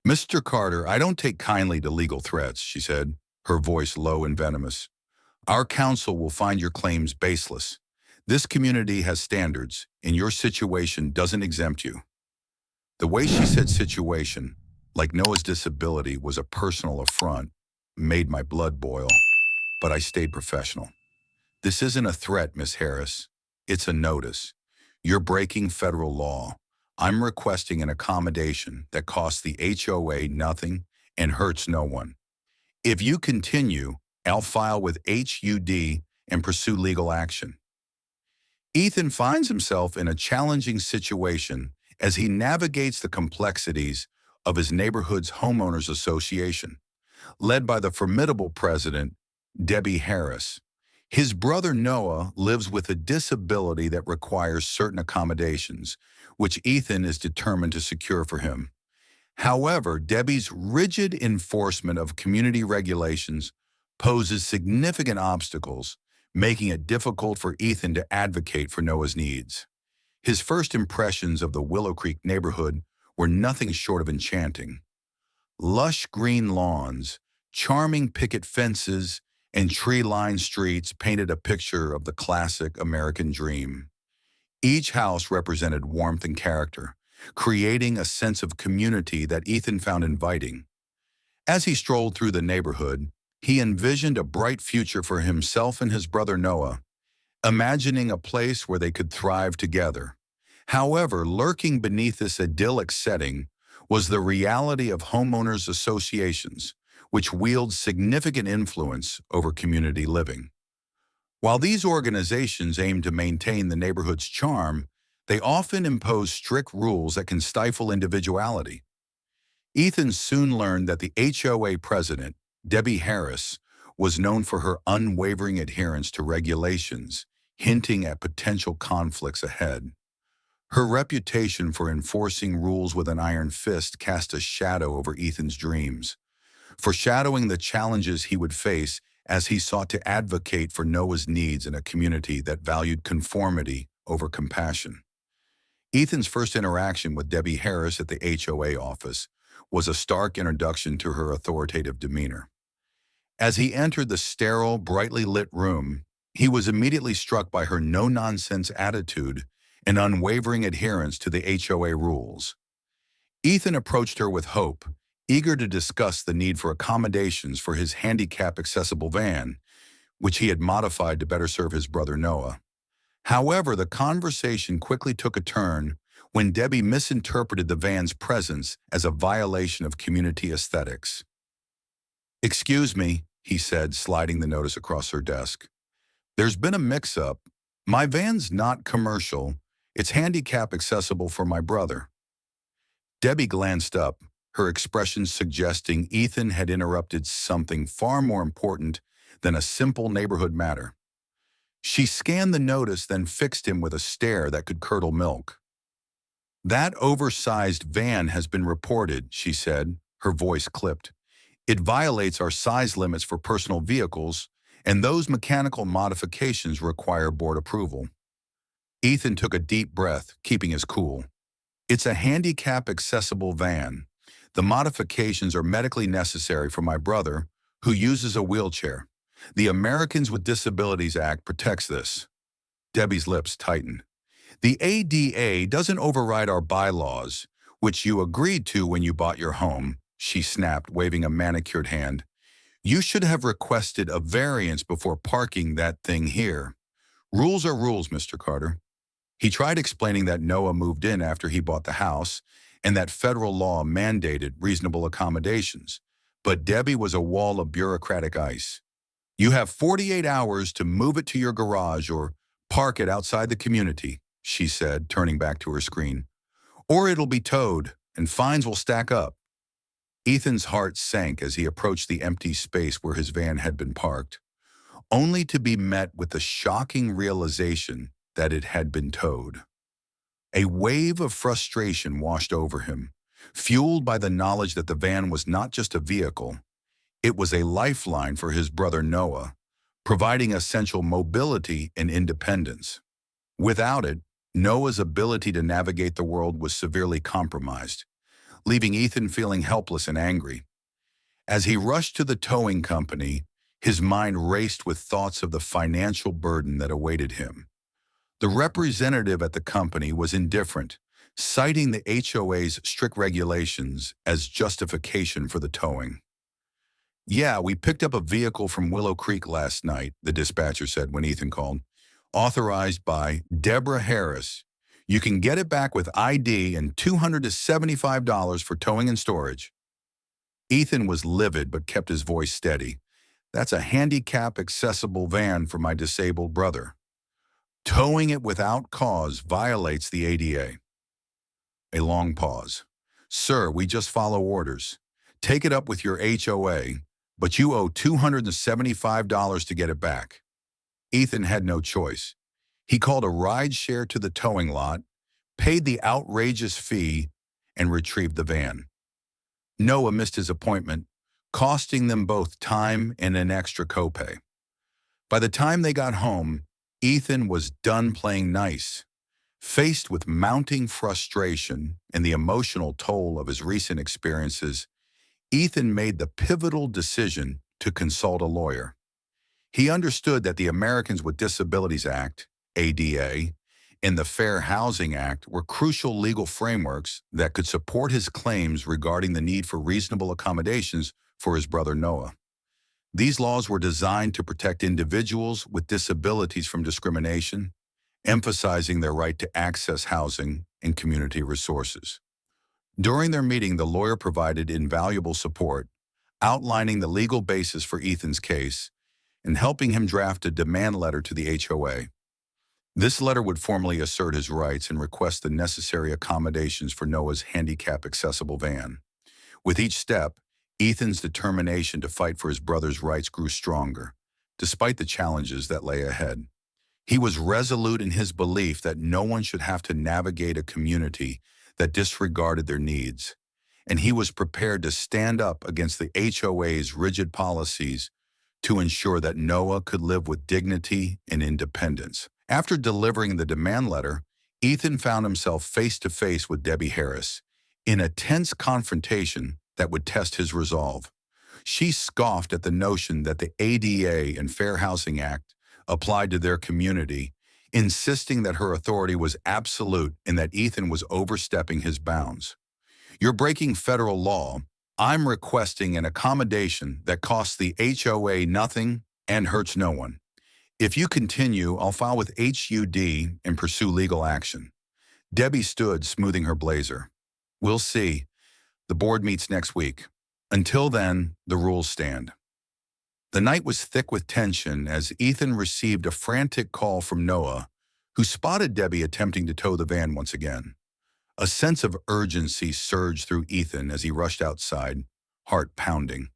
Mr. Carter, I don't take kindly to legal threats, she said, her voice low and venomous. Our counsel will find your claims baseless. This community has standards, and your situation doesn't exempt you. The way she said situation, like Noah's disability, was a personal affront, made my blood boil, but I stayed professional. This isn't a threat, Miss Harris. It's a notice. You're breaking federal law. I'm requesting an accommodation that costs the HOA nothing and hurts no one. If you continue, I'll file with HUD and pursue legal action. Ethan finds himself in a challenging situation as he navigates the complexities of his neighborhood's homeowners association, led by the formidable president, Debbie Harris. His brother Noah lives with a disability that requires certain accommodations, which Ethan is determined to secure for him. However, Debbie's rigid enforcement of community regulations poses significant obstacles, making it difficult for Ethan to advocate for Noah's needs. His first impressions of the Willow Creek neighborhood were nothing short of enchanting. Lush green lawns, charming picket fences, and tree-lined streets painted a picture of the classic American dream. Each house represented warmth and character, creating a sense of community that Ethan found inviting. As he strolled through the neighborhood, he envisioned a bright future for himself and his brother Noah, imagining a place where they could thrive together. However, lurking beneath this idyllic setting was the reality of homeowners associations, which wield significant influence over community living. While these organizations aim to maintain the neighborhood's charm, they often impose strict rules that can stifle individuality. Ethan soon learned that the HOA president, Debbie Harris, was known for her unwavering adherence to regulations, hinting at potential conflicts ahead. Her reputation for enforcing rules with an iron fist cast a shadow over Ethan's dreams, foreshadowing the challenges he would face as he sought to advocate for Noah's needs in a community that valued conformity over compassion. Ethan's first interaction with Debbie Harris at the HOA office was a stark introduction to her authoritative demeanor. As he entered the sterile, brightly lit room, he was immediately struck by her no-nonsense attitude and unwavering adherence to the HOA rules. Ethan approached her with hope, eager to discuss the need for accommodations for his handicap-accessible van, which he had modified to better serve his brother Noah. However, the conversation quickly took a turn when Debbie misinterpreted the van's presence as a violation of community aesthetics. "Excuse me," he said, sliding the notice across her desk. "There's been a mix-up. My van's not commercial. It's handicap accessible for my brother." Debbie glanced up, her expression suggesting Ethan had interrupted something far more important than a simple neighborhood matter. She scanned the notice, then fixed him with a stare that could curdle milk. "That oversized van has been reported," she said, her voice clipped. "It violates our size limits for personal vehicles, and those mechanical modifications require board approval." Ethan took a deep breath, keeping his cool. "It's a handicap-accessible van. The modifications are medically necessary for my brother, who uses a wheelchair. The Americans with Disabilities Act protects this." Debbie's lips tightened. "The ADA doesn't override our bylaws, which you agreed to when you bought your home," she snapped, waving a manicured hand. "You should have requested a variance before parking that thing here. Rules are rules, Mr. Carter." He tried explaining that Noah moved in after he bought the house and that federal law mandated reasonable accommodations, but Debbie was a wall of bureaucratic ice. "You have 48 hours to move it to your garage or park it outside the community," she said, turning back to her screen. "Or it'll be towed, and fines will stack up." Ethan's heart sank as he approached the empty space where his van had been parked, only to be met with the shocking realization that it had been towed. A wave of frustration washed over him, fueled by the knowledge that the van was not just a vehicle. It was a lifeline for his brother Noah, providing essential mobility and independence. Without it, Noah's ability to navigate the world was severely compromised, leaving Ethan feeling helpless and angry. As he rushed to the towing company, his mind raced with thoughts of the financial burden that awaited him. The representative at the company was indifferent, citing the HOA's strict regulations as justification for the towing. "Yeah, we picked up a vehicle from Willow Creek last night," the dispatcher said when Ethan called. "Authorized by Deborah Harris. You can get it back with ID and $275 for towing and storage." Ethan was livid but kept his voice steady. "That's a handicap accessible van for my disabled brother. Towing it without cause violates the ADA. A long pause. "Sir, we just follow orders. Take it up with your HOA, but you owe $275 to get it back." Ethan had no choice. He called a ride share to the towing lot, paid the outrageous fee, and retrieved the van. Noah missed his appointment, costing them both time and an extra copay. By the time they got home, Ethan was done playing nice. Faced with mounting frustration and the emotional toll of his recent experiences, Ethan made the pivotal decision to consult a lawyer. He understood that the Americans with Disabilities Act, ADA, and the Fair Housing Act were crucial legal frameworks that could support his claims regarding the need for reasonable accommodations for his brother Noah. These laws were designed to protect individuals with disabilities from discrimination, emphasizing their right to access housing and community resources. During their meeting, the lawyer provided invaluable support, outlining the legal basis for Ethan's case and helping him draft a demand letter to the HOA. This letter would formally assert his rights and request the necessary accommodations for Noah's handicap-accessible van. With each step, Ethan's determination to fight for his brother's rights grew stronger, despite the challenges that lay ahead. He was resolute in his belief that no one should have to navigate a community that disregarded their needs, and he was prepared to stand up against the HOA's rigid policies to ensure that Noah could live with dignity and independence. After delivering the demand letter, Ethan found himself face-to-face with Debbie Harris in a tense confrontation that would test his resolve. She scoffed at the notion that the ADA and Fair Housing Act applied to their community, insisting that her authority was absolute and that Ethan was overstepping his bounds. "You're breaking federal law. I'm requesting an accommodation that costs the HOA nothing and hurts no one. If you continue, I'll file with HUD and pursue legal action." Debbie stood, smoothing her blazer. "We'll see. The board meets next week. Until then, the rules stand." The night was thick with tension as Ethan received a frantic call from Noah, who spotted Debbie attempting to tow the van once again. A sense of urgency surged through Ethan as he rushed outside, heart pounding.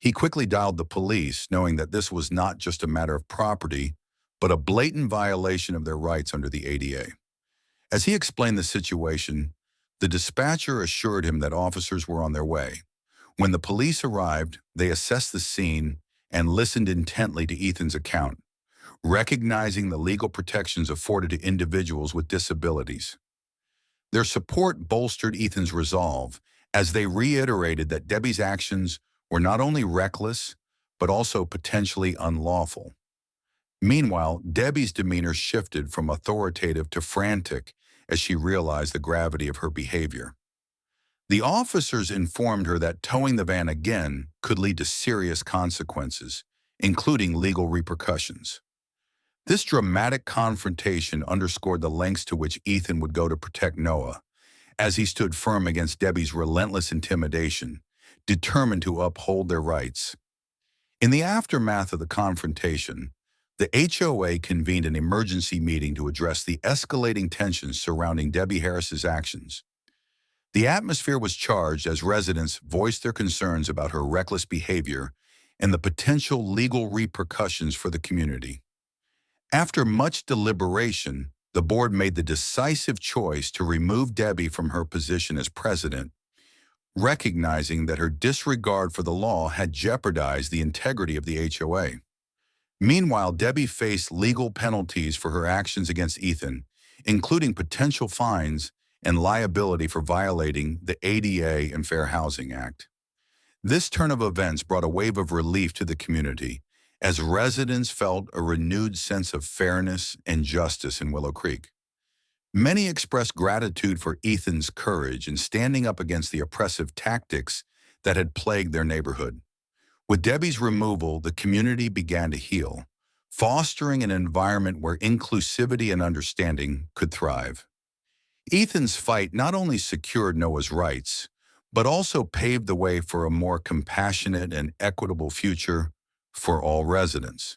He quickly dialed the police, knowing that this was not just a matter of property, but a blatant violation of their rights under the ADA. As he explained the situation, the dispatcher assured him that officers were on their way. When the police arrived, they assessed the scene and listened intently to Ethan's account, recognizing the legal protections afforded to individuals with disabilities. Their support bolstered Ethan's resolve as they reiterated that Debbie's actions were not only reckless, but also potentially unlawful. Meanwhile, Debbie's demeanor shifted from authoritative to frantic as she realized the gravity of her behavior. The officers informed her that towing the van again could lead to serious consequences, including legal repercussions. This dramatic confrontation underscored the lengths to which Ethan would go to protect Noah, as he stood firm against Debbie's relentless intimidation, determined to uphold their rights. In the aftermath of the confrontation, the HOA convened an emergency meeting to address the escalating tensions surrounding Debbie Harris's actions. The atmosphere was charged as residents voiced their concerns about her reckless behavior and the potential legal repercussions for the community. After much deliberation, the board made the decisive choice to remove Debbie from her position as president, recognizing that her disregard for the law had jeopardized the integrity of the HOA. Meanwhile, Debbie faced legal penalties for her actions against Ethan, including potential fines and liability for violating the ADA and Fair Housing Act. This turn of events brought a wave of relief to the community as residents felt a renewed sense of fairness and justice in Willow Creek. Many expressed gratitude for Ethan's courage in standing up against the oppressive tactics that had plagued their neighborhood. With Debbie's removal, the community began to heal, fostering an environment where inclusivity and understanding could thrive. Ethan's fight not only secured Noah's rights, but also paved the way for a more compassionate and equitable future for all residents.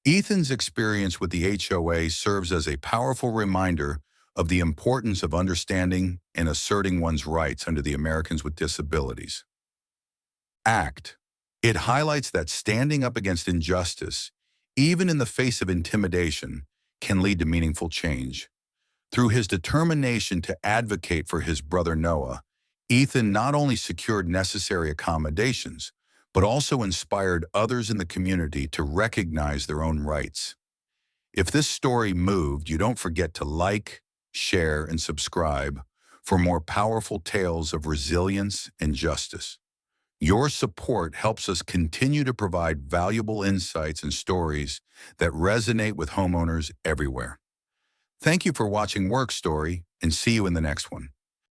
Ethan's experience with the HOA serves as a powerful reminder of the importance of understanding and asserting one's rights under the Americans with Disabilities Act. It highlights that standing up against injustice, even in the face of intimidation, can lead to meaningful change. Through his determination to advocate for his brother Noah, Ethan not only secured necessary accommodations, but also inspired others in the community to recognize their own rights. If this story moved, you don't forget to like, share, and subscribe for more powerful tales of resilience and justice. Your support helps us continue to provide valuable insights and stories that resonate with homeowners everywhere. Thank you for watching Work Story, and see you in the next one.